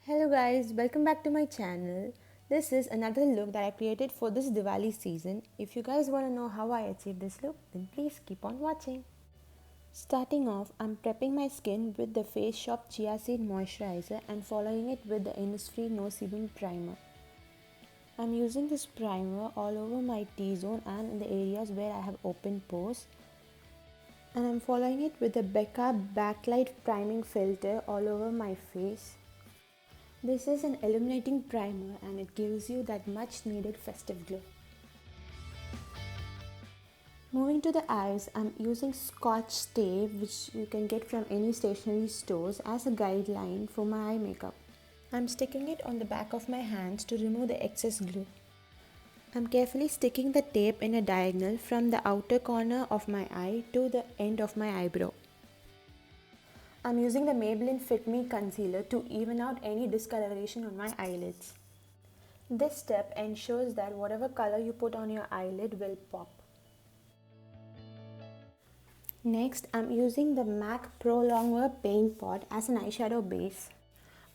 Hello guys, welcome back to my channel. This is another look that I created for this Diwali season. If you guys want to know how I achieved this look, then please keep on watching. Starting off, I'm prepping my skin with the Faceshop Chia Seed Moisturizer and following it with the Innisfree No Sebum Primer. I'm using this primer all over my T-zone and in the areas where I have open pores. And I'm following it with the Becca Backlight Priming Filter all over my face. This is an illuminating primer and it gives you that much needed festive glow. Moving to the eyes, I'm using Scotch tape which you can get from any stationery stores as a guideline for my eye makeup. I'm sticking it on the back of my hands to remove the excess glue. I'm carefully sticking the tape in a diagonal from the outer corner of my eye to the end of my eyebrow. I'm using the Maybelline Fit Me Concealer to even out any discoloration on my eyelids. This step ensures that whatever color you put on your eyelid will pop. Next, I'm using the MAC Pro Longwear Paintpot as an eyeshadow base.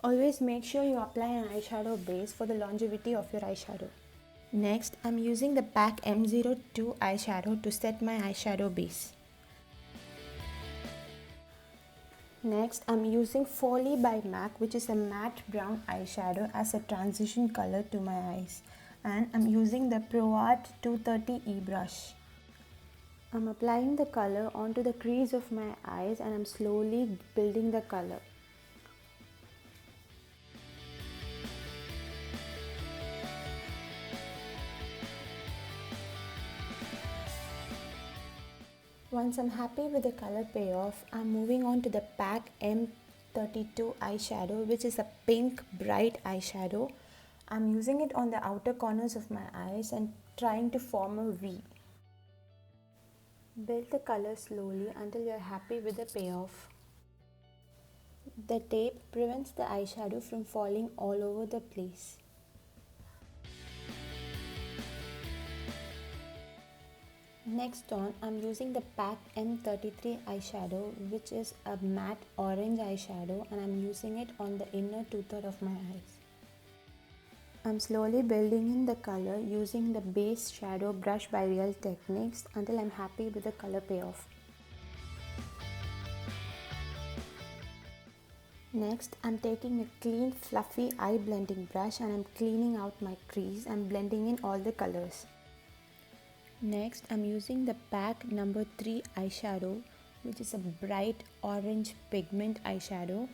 Always make sure you apply an eyeshadow base for the longevity of your eyeshadow. Next, I'm using the PAC M02 eyeshadow to set my eyeshadow base. Next, I'm using Folie by MAC, which is a matte brown eyeshadow as a transition color to my eyes. And I'm using the Pro Art 230E brush. I'm applying the color onto the crease of my eyes and I'm slowly building the color. Once I'm happy with the color payoff, I'm moving on to the PAC M02 eyeshadow, which is a pink bright eyeshadow. I'm using it on the outer corners of my eyes and trying to form a V. Build the color slowly until you're happy with the payoff. The tape prevents the eyeshadow from falling all over the place. Next on, I'm using the PAC M33 eyeshadow, which is a matte orange eyeshadow, and I'm using it on the inner two-thirds of my eyes. I'm slowly building in the color using the base shadow brush by Real Techniques until I'm happy with the color payoff. Next, I'm taking a clean fluffy eye blending brush and I'm cleaning out my crease and blending in all the colors. Next, I'm using the PAC number 3 eyeshadow, which is a bright orange pigment eyeshadow.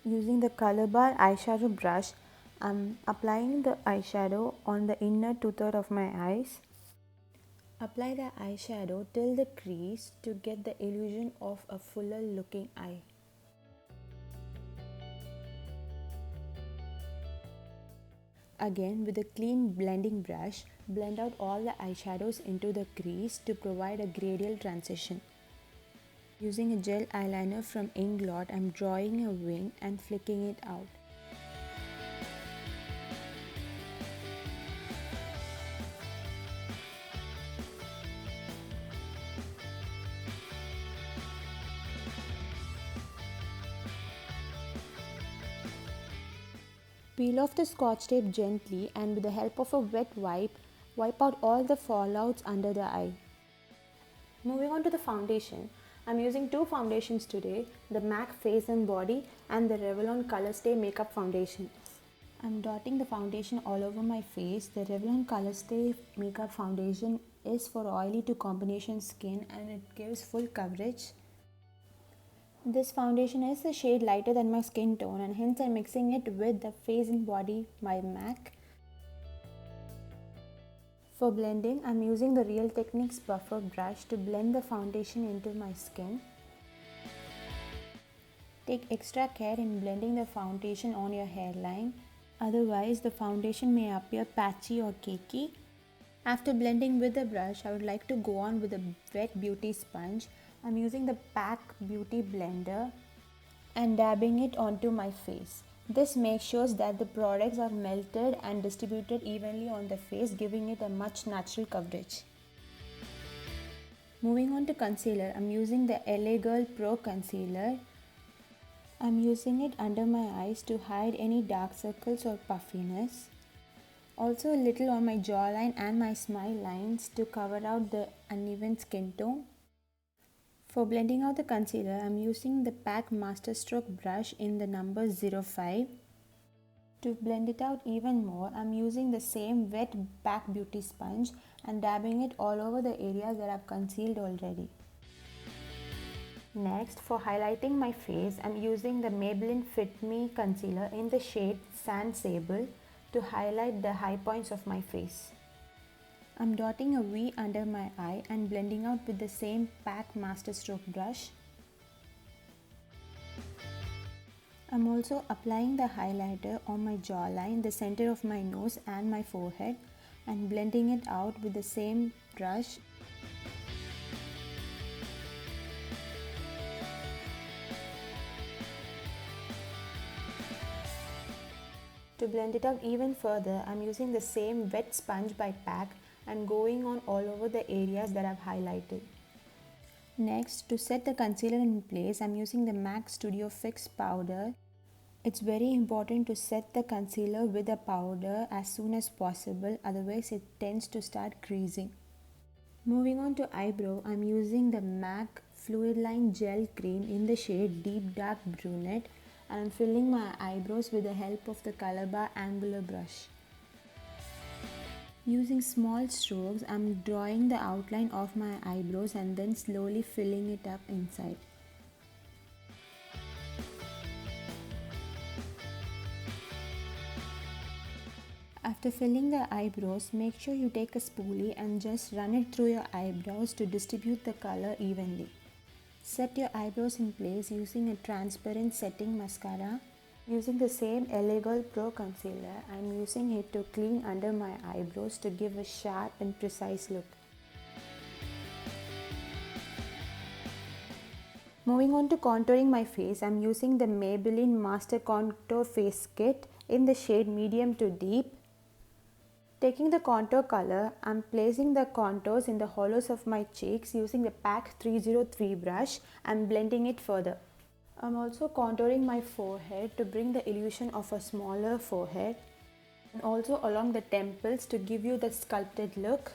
Using the color bar eyeshadow brush, I'm applying the eyeshadow on the inner two-thirds of my eyes. Apply the eyeshadow till the crease to get the illusion of a fuller looking eye. Again, with a clean blending brush, blend out all the eyeshadows into the crease to provide a gradient transition. Using a gel eyeliner from Inglot, I'm drawing a wing and flicking it out. Peel off the scotch tape gently and with the help of a wet wipe out all the fallouts under the eye. Moving on to the foundation, I'm using two foundations today, the MAC Face and Body and the Revlon Colorstay Makeup Foundation. I'm dotting the foundation all over my face. The Revlon Colorstay Makeup Foundation is for oily to combination skin and it gives full coverage. This foundation is a shade lighter than my skin tone and hence I'm mixing it with the Face and Body by MAC. For blending, I'm using the Real Techniques buffer brush to blend the foundation into my skin. Take extra care in blending the foundation on your hairline, otherwise the foundation may appear patchy or cakey. After blending with the brush, I would like to go on with a wet beauty sponge. I'm using the PAC Beauty Blender and dabbing it onto my face. This makes sure that the products are melted and distributed evenly on the face, giving it a much natural coverage. Moving on to concealer, I'm using the LA Girl Pro Concealer. I'm using it under my eyes to hide any dark circles or puffiness. Also a little on my jawline and my smile lines to cover out the uneven skin tone. For blending out the concealer, I'm using the PAC Masterstroke brush in the number 05. To blend it out even more, I'm using the same wet PAC Beauty sponge and dabbing it all over the areas that I've concealed already. Next, for highlighting my face, I'm using the Maybelline Fit Me Concealer in the shade Sand Sable to highlight the high points of my face. I'm dotting a V under my eye and blending out with the same PAC Masterstroke brush. I'm also applying the highlighter on my jawline, the center of my nose and my forehead, and blending it out with the same brush. To blend it out even further, I'm using the same wet sponge by PAC and going on all over the areas that I've highlighted. Next, to set the concealer in place, I'm using the MAC Studio Fix powder. It's very important to set the concealer with a powder as soon as possible, otherwise it tends to start creasing. Moving on to eyebrow, I'm using the MAC Fluidline Gel Cream in the shade Deep Dark Brunette, and I'm filling my eyebrows with the help of the Color Bar Angular brush. Using small strokes, I'm drawing the outline of my eyebrows and then slowly filling it up inside. After filling the eyebrows, make sure you take a spoolie and just run it through your eyebrows to distribute the color evenly. Set your eyebrows in place using a transparent setting mascara. Using the same LA Girl Pro Concealer, I'm using it to clean under my eyebrows to give a sharp and precise look. Moving on to contouring my face, I'm using the Maybelline Master Contour Face Kit in the shade Medium to Deep. Taking the contour color, I'm placing the contours in the hollows of my cheeks using the PAC 303 brush and blending it further. I'm also contouring my forehead to bring the illusion of a smaller forehead, and also along the temples to give you the sculpted look.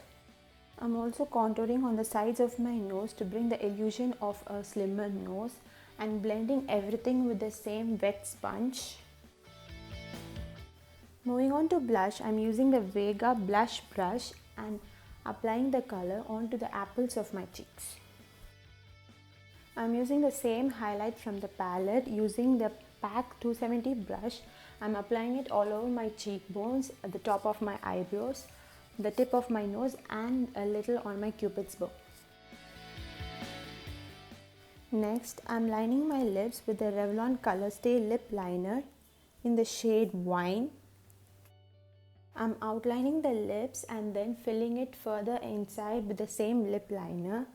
I'm also contouring on the sides of my nose to bring the illusion of a slimmer nose, and blending everything with the same wet sponge. Moving on to blush, I'm using the Vega blush brush and applying the color onto the apples of my cheeks. I'm using the same highlight from the palette using the PAC 270 brush. I'm applying it all over my cheekbones, at the top of my eyebrows, the tip of my nose, and a little on my cupid's bow. Next, I'm lining my lips with the Revlon Colorstay lip liner in the shade Wine. I'm outlining the lips and then filling it further inside with the same lip liner.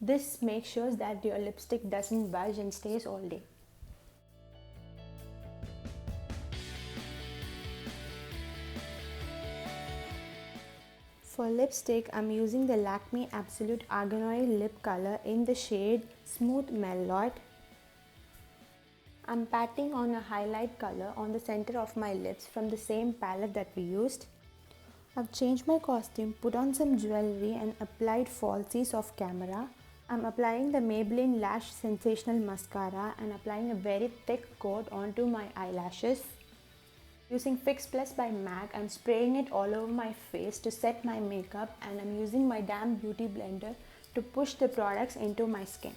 This makes sure that your lipstick doesn't budge and stays all day. For lipstick, I'm using the Lakme Absolute Argan Oil lip color in the shade Smooth Merlot. I'm patting on a highlight color on the center of my lips from the same palette that we used. I've changed my costume, put on some jewelry and applied falsies off camera. I'm applying the Maybelline Lash Sensational Mascara and applying a very thick coat onto my eyelashes. Using Fix Plus by MAC, I'm spraying it all over my face to set my makeup, and I'm using my damp beauty blender to push the products into my skin.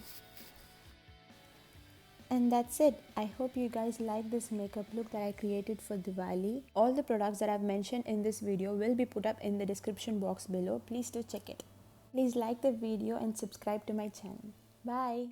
And that's it. I hope you guys like this makeup look that I created for Diwali. All the products that I've mentioned in this video will be put up in the description box below. Please do check it. Please like the video and subscribe to my channel. Bye.